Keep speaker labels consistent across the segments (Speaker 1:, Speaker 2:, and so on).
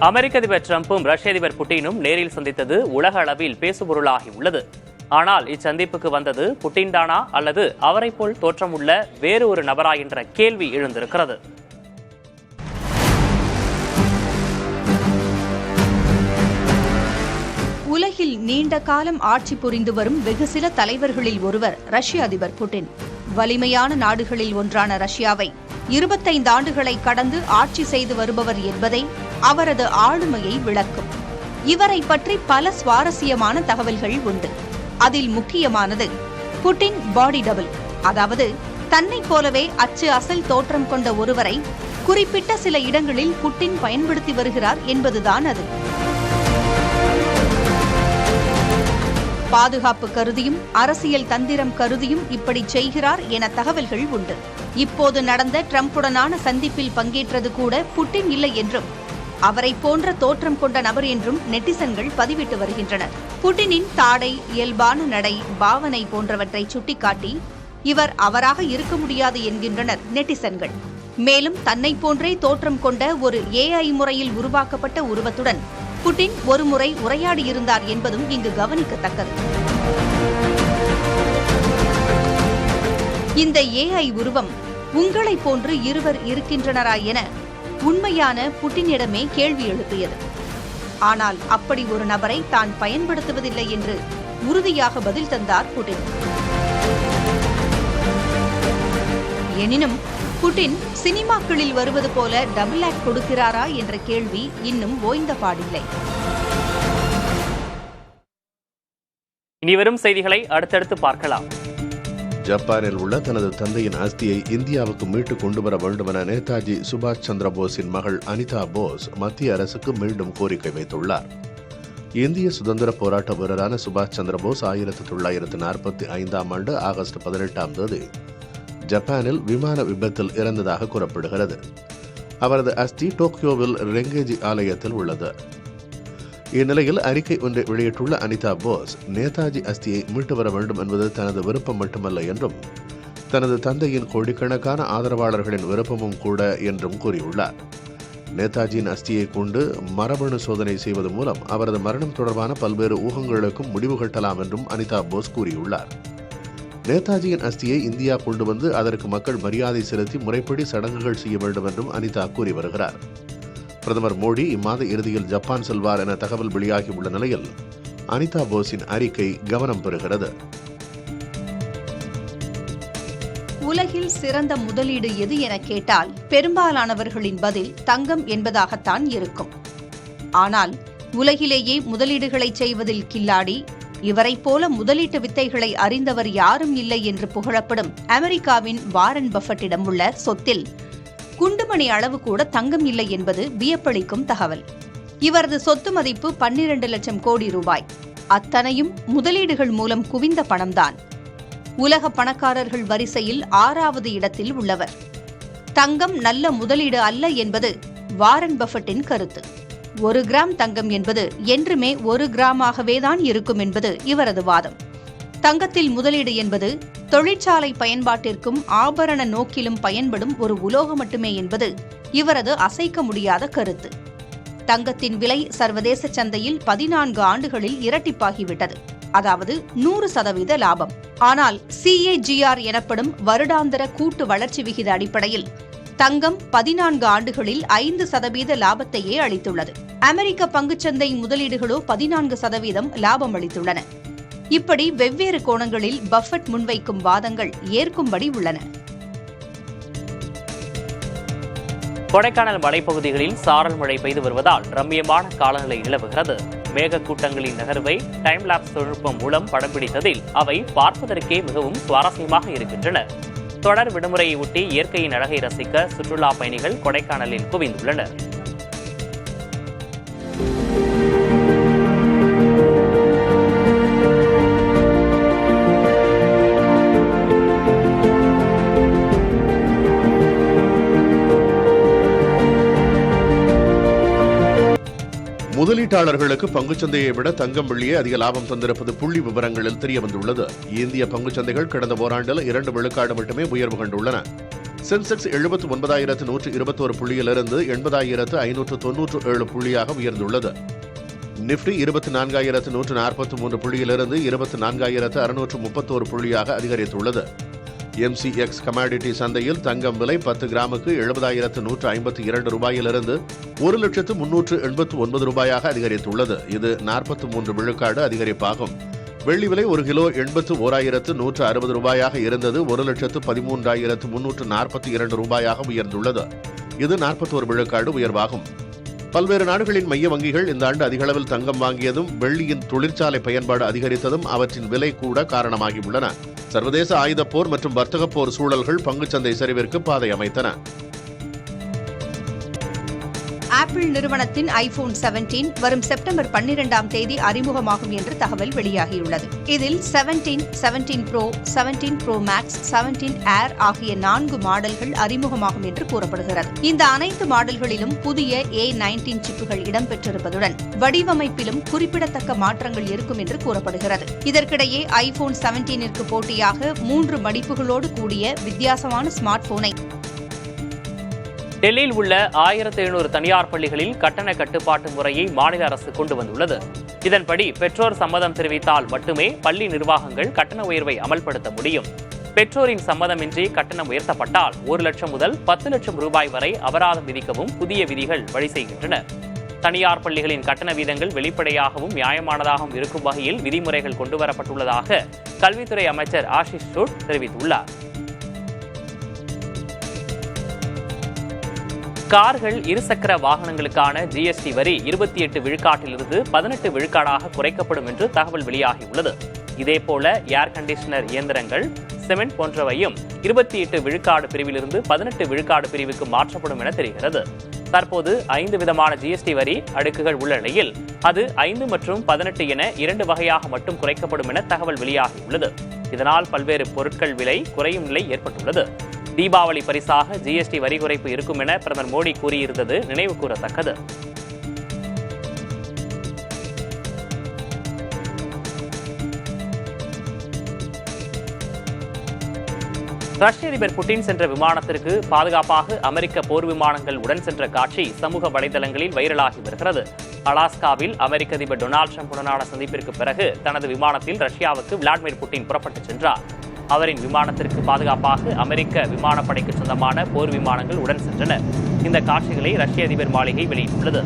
Speaker 1: அமெரிக்க அதிபர் டிரம்பும் ரஷ்ய அதிபர் புட்டினும் நேரில் சந்தித்தது உலக அளவில் பேசுபொருளாகி உள்ளது. ஆனால் இச்சந்திப்புக்கு வந்தது புட்டின் தானா அல்லது அவரை போல் தோற்றமுள்ள வேறு ஒரு நபரா என்ற கேள்வி எழுந்திருக்கிறது.
Speaker 2: உலகில் நீண்ட காலம் ஆட்சி புரிந்து வரும் வெகு சில தலைவர்களில் ஒருவர் ரஷ்ய அதிபர் புட்டின். வலிமையான நாடுகளில் ஒன்றான ரஷ்யாவை 25 ஆண்டுகளை கடந்து ஆட்சி செய்து வருபவர் என்பதை அவரது ஆளுமையை விளக்கும். இவரை பற்றி பல சுவாரஸ்யமான தகவல்கள் உண்டு. அதில் முக்கியமானது புட்டின் பாடி டபுள், அதாவது தன்னை போலவே அச்சு அசல் தோற்றம் கொண்ட ஒருவரை குறிப்பிட்ட சில இடங்களில் புட்டின் பயன்படுத்தி வருகிறார் என்பதுதான் அது. பாதுகாப்பு கருதியும் அரசியல் தந்திரம் கருதியும் இப்படி செய்கிறார் என தகவல்கள் உண்டு. இப்போது நடந்த டிரம்புடனான சந்திப்பில் பங்கேற்றது கூட புட்டின் இல்லை என்றும் அவரை போன்ற தோற்றம் கொண்ட நபர் என்றும் நெட்டிசன்கள் பதிவிட்டு வருகின்றனர். புட்டினின் தாடை, இயல்பான நடை, பாவனை போன்றவற்றை சுட்டிக்காட்டி இவர் அவராக இருக்க முடியாது என்கின்றனர் நெட்டிசன்கள். மேலும் தன்னை போன்றே தோற்றம் கொண்ட ஒரு AI முறையில் உருவாக்கப்பட்ட உருவத்துடன் புட்டின் ஒருமுறை உரையாடியிருந்தார் என்பதும் இங்கு கவனிக்கத்தக்கது. இந்த AI உருவம் உங்களை போன்று இருவர் இருக்கின்றனரா என உண்மையான புட்டினிடமே கேள்வி எழுப்பியது. ஆனால் அப்படி ஒரு நபரை தான் பயன்படுத்துவதில்லை என்று உறுதியாக பதில் தந்தார் புட்டின். எனினும் புட்டின் சினிமாக்களில் வருவது போல டபுள் ஆக்ட் கொடுக்கிறாரா என்ற கேள்வி இன்னும் ஓய்ந்த பாடில்லை.
Speaker 1: இனிவரும் செய்திகளை அடுத்தடுத்து பார்க்கலாம்.
Speaker 3: ஜப்பானில் உள்ள தனது தந்தையின் அஸ்தியை இந்தியாவுக்கு மீட்டு கொண்டு வர வேண்டும் என நேதாஜி சுபாஷ் சந்திர போஸின் மகள் அனிதா போஸ் மத்திய அரசுக்கு மீண்டும் கோரிக்கை வைத்துள்ளார். இந்திய சுதந்திர போராட்ட வீரரான சுபாஷ் சந்திர போஸ் 1945 ஆண்டு ஆகஸ்ட் 18 ஜப்பானில் விமான விபத்தில் இறந்ததாக கூறப்படுகிறது. அவரது அஸ்தி டோக்கியோவில் ரெங்கேஜி ஆலயத்தில் உள்ளது. இந்நிலையில் அறிக்கை ஒன்றை வெளியிட்டுள்ள அனிதா போஸ், நேதாஜி அஸ்தியை மீட்டு வர வேண்டும் என்பது தனது விருப்பம் மட்டுமல்ல என்றும் தனது தந்தையின் கோடிக்கணக்கான ஆதரவாளர்களின் விருப்பமும் கூட என்றும் கூறியுள்ளார். நேதாஜியின் அஸ்தியை கொண்டு மரபணு சோதனை செய்வது மூலம் அவரது மரணம் தொடர்பான பல்வேறு ஊகங்களுக்கும் முடிவு கட்டலாம் என்றும் அனிதா போஸ் கூறியுள்ளார். நேதாஜியின் அஸ்தியை இந்தியா கொண்டு வந்து அதற்கு மக்கள் மரியாதை செலுத்தி முறைப்படி சடங்குகள் செய்ய வேண்டும் என்றும் அனிதா கூறி வருகிறார். பிரதமர் மோடி இம்மாத இறுதியில் ஜப்பான் செல்வார் என தகவல் வெளியாகியுள்ள நிலையில் அனிதா போஸின் அறிக்கை கவனம் பெறுகிறது.
Speaker 2: உலகில் சிறந்த முதலீடு எது என கேட்டால் பெரும்பாலானவர்களின் பதில் தங்கம் என்பதாகத்தான் இருக்கும். ஆனால் உலகிலேயே முதலீடுகளை செய்வதில் கில்லாடி, இவரைப் போல முதலீட்டு வித்தைகளை அறிந்தவர் யாரும் இல்லை என்று புகழப்படும் அமெரிக்காவின் வாரன் பஃபட்டிடம் உள்ள சொத்தில் குண்டுமணி அளவு கூட தங்கம் இல்லை என்பது வியப்பளிக்கும் தகவல். இவரது சொத்து மதிப்பு 12 லட்சம் கோடி ரூபாய். அத்தனையும் முதலீடுகள் மூலம் குவிந்த பணம்தான். உலக பணக்காரர்கள் வரிசையில் 6வது இடத்தில் உள்ளவர். தங்கம் நல்ல முதலீடு அல்ல என்பது வாரன் பஃபட்டின் கருத்து. 1 கிராம் தங்கம் என்பது என்றுமே 1 கிராமாகவே தான் இருக்கும் என்பது இவரது வாதம். தங்கத்தில் முதலீடு என்பது தொழிற்சாலை பயன்பாட்டிற்கும் ஆபரண நோக்கிலும் பயன்படும் ஒரு உலோகம் மட்டுமே என்பது இவரது அசைக்க முடியாத கருத்து. தங்கத்தின் விலை சர்வதேச சந்தையில் 14 ஆண்டுகளில் இரட்டிப்பாகிவிட்டது, அதாவது 100% லாபம். ஆனால் CAGR எனப்படும் வருடாந்திர கூட்டு வளர்ச்சி விகித அடிப்படையில் தங்கம் 14 ஆண்டுகளில் 5% லாபத்தையே அளித்துள்ளது. அமெரிக்க பங்குச்சந்தை முதலீடுகளோ 14% லாபம் அளித்துள்ளன. இப்படி வெவ்வேறு கோணங்களில் பஃபட் முன்வைக்கும் வாதங்கள் ஏற்கும்படி உள்ளன.
Speaker 1: கொடைக்கானல் மலைப்பகுதிகளில் சாரல் மழை பெய்து வருவதால் ரம்மியமான காலநிலை நிலவுகிறது. மேகக்கூட்டங்களின் நகர்வை டைம் லாப்ஸ் தொழில்நுட்பம் மூலம் படம் பிடித்ததில் அவை பார்ப்பதற்கே மிகவும் சுவாரஸ்யமாக இருக்கின்றன. தொடர் விடுமுறையை ஒட்டி இயற்கையின் அழகை ரசிக்க சுற்றுலா பயணிகள் கொடைக்கானலில் குவிந்துள்ளனர்.
Speaker 3: முதலீட்டாளர்களுக்கு பங்குச்சந்தையை விட தங்கம் வெள்ளியே அதிக லாபம் தந்திருப்பது புள்ளி விவரங்களில் தெரியவந்துள்ளது. இந்திய பங்குச்சந்தைகள் கடந்த ஓராண்டில் 2 விழுக்காடு மட்டுமே உயர்வு கண்டுள்ளன. சென்செக்ஸ் 79,121 புள்ளியிலிருந்து 80,597 புள்ளியாக உயர்ந்துள்ளது. நிப்டி 24,143 புள்ளியிலிருந்து 24,631 புள்ளியாக அதிகரித்துள்ளது. MCX கமாடிட்டி சந்தையில் தங்கம் விலை 10 கிராமுக்கு 70,152 ரூபாயிலிருந்து 1,389 ரூபாயாக அதிகரித்துள்ளது. இது 43 விழுக்காடு அதிகரிப்பாகும். வெள்ளி விலை 1 கிலோ 81,160 ரூபாயாக இருந்தது 1,13,342 ரூபாயாக உயர்ந்துள்ளது. இது 41 விழுக்காடு உயர்வாகும். பல்வேறு நாடுகளின் மைய வங்கிகள் இந்த ஆண்டு அதிகளவில் தங்கம் வாங்கியதும் வெள்ளியின் தொழிற்சாலை பயன்பாடு அதிகரித்ததும் அவற்றின் விலை கூட காரணமாகியுள்ளன. சர்வதேச ஆயுதப் போர் மற்றும் வர்த்தக போர் சூழல்கள் பங்குச்சந்தை சரிவிற்கு பாதை அமைத்தன.
Speaker 2: ஆப்பிள் நிறுவனத்தின் ஐபோன் 17 வரும் செப்டம்பர் 12ஆம் தேதி அறிமுகமாகும் என்று தகவல் வெளியாகியுள்ளது. இதில் 17, 17 Pro, 17 Pro Max, 17 Air ஆகிய 4 மாடல்கள் அறிமுகமாகும் என்று கூறப்படுகிறது. இந்த அனைத்து மாடல்களிலும் புதிய A19 சிப்புகள் இடம்பெற்றிருப்பதுடன் வடிவமைப்பிலும் குறிப்பிடத்தக்க மாற்றங்கள் இருக்கும் என்று கூறப்படுகிறது. இதற்கிடையே ஐபோன் 17ற்கு போட்டியாக 3 மடிப்புகளோடு கூடிய வித்தியாசமான ஸ்மார்ட் போனை
Speaker 1: டெல்லியில் உள்ள 1,700 தனியார் பள்ளிகளில் கட்டண கட்டுப்பாட்டு முறையை மாநில அரசு கொண்டு வந்துள்ளது. இதன்படி பெற்றோர் சம்மதம் தெரிவித்தால் மட்டுமே பள்ளி நிர்வாகங்கள் கட்டண உயர்வை அமல்படுத்த முடியும். பெற்றோரின் சம்மதமின்றி கட்டணம் உயர்த்தப்பட்டால் 1 லட்சம் முதல் 10 லட்சம் ரூபாய் வரை அபராதம் விதிக்கவும் புதிய விதிகள் வழி செய்கின்றன. தனியார் பள்ளிகளின் கட்டண வீதங்கள் வெளிப்படையாகவும் நியாயமானதாகவும் இருக்கும் வகையில் விதிமுறைகள் கொண்டுவரப்பட்டுள்ளதாக கல்வித்துறை அமைச்சர் ஆஷிஷ் ஷூட் தெரிவித்துள்ளார். கார்கள், இருசக்கர வாகனங்களுக்கான GST வரி 28 விழுக்காட்டிலிருந்து 18 விழுக்காடாக குறைக்கப்படும் என்று தகவல் வெளியாகியுள்ளது. இதேபோல ஏர் கண்டிஷனர் இயந்திரங்கள், சிமெண்ட் போன்றவையும் 28 விழுக்காடு பிரிவிலிருந்து 18 விழுக்காடு பிரிவுக்கு மாற்றப்படும் என தெரிகிறது. தற்போது 5 விதமான GST வரி அடுக்குகள் உள்ள நிலையில் அது 5 மற்றும் 18 என 2 வகையாக மட்டும் குறைக்கப்படும் என தகவல் வெளியாகியுள்ளது. இதனால் பல்வேறு பொருட்கள் விலை குறையும் நிலை ஏற்பட்டுள்ளது. தீபாவளி பரிசாக GST வரி குறைப்பு இருக்கும் என பிரதமர் மோடி கூறியிருந்தது நினைவு கூறத்தக்கது. ரஷ்ய அதிபர் புட்டின் சென்ற விமானத்திற்கு பாதுகாப்பாக அமெரிக்க போர் விமானங்கள் உடன் சென்ற காட்சி சமூக வலைதளங்களில் வைரலாகி வருகிறது. அலாஸ்காவில் அமெரிக்க அதிபர் டொனால்டு டிரம்ப் உடனான சந்திப்பிற்கு பிறகு தனது விமானத்தில் ரஷ்யாவுக்கு விளாடிமிர் புட்டின் புறப்பட்டுச் சென்றார். அவரின் விமானத்திற்கு பாதுகாப்பாக அமெரிக்க விமானப்படைக்கு சொந்தமான போர் விமானங்கள் உடன் சென்றன. இந்த காட்சிகளை ரஷ்ய அதிபர் மாளிகை வெளியிட்டுள்ளது.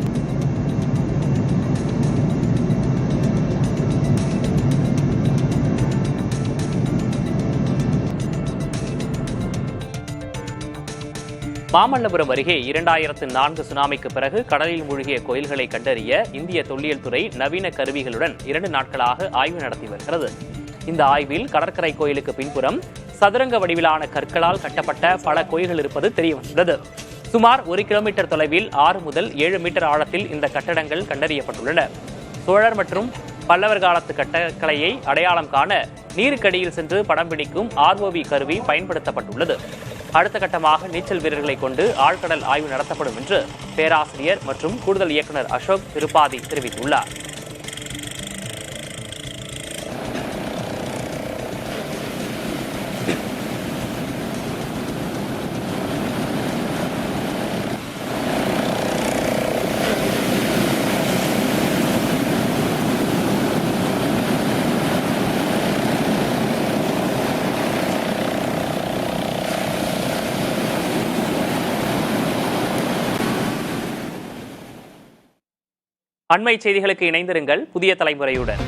Speaker 1: மாமல்லபுரம் அருகே 2004 சுனாமிக்கு பிறகு கடலில் மூழ்கிய கோயில்களை கண்டறிய இந்திய தொல்லியல் துறை நவீன கருவிகளுடன் 2 நாட்களாக ஆய்வு நடத்தி வருகிறது. இந்த ஆய்வில் கடற்கரை கோயிலுக்கு பின்புறம் சதுரங்க வடிவிலான கற்களால் கட்டப்பட்ட பல கோயில்கள் இருப்பது தெரியவந்துள்ளது. சுமார் 1 கிலோமீட்டர் தொலைவில் 6 முதல் 7 மீட்டர் ஆழத்தில் இந்த கட்டடங்கள் கண்டறியப்பட்டுள்ளன. சோழர் மற்றும் பல்லவர் காலத்து கட்டடக்கலையை அடையாளம் காண நீருக்கடியில் சென்று படம் பிடிக்கும் ROV கருவி பயன்படுத்தப்பட்டுள்ளது. அடுத்த கட்டமாக நீச்சல் வீரர்களை கொண்டு ஆழ்கடல் ஆய்வு நடத்தப்படும் என்று பேராசிரியர் மற்றும் கூடுதல் இயக்குநர் அசோக் திருப்பாதி தெரிவித்துள்ளார். அண்மை செய்திகளுக்கு இணைந்திருங்கள் புதிய தலைமுறையுடன்.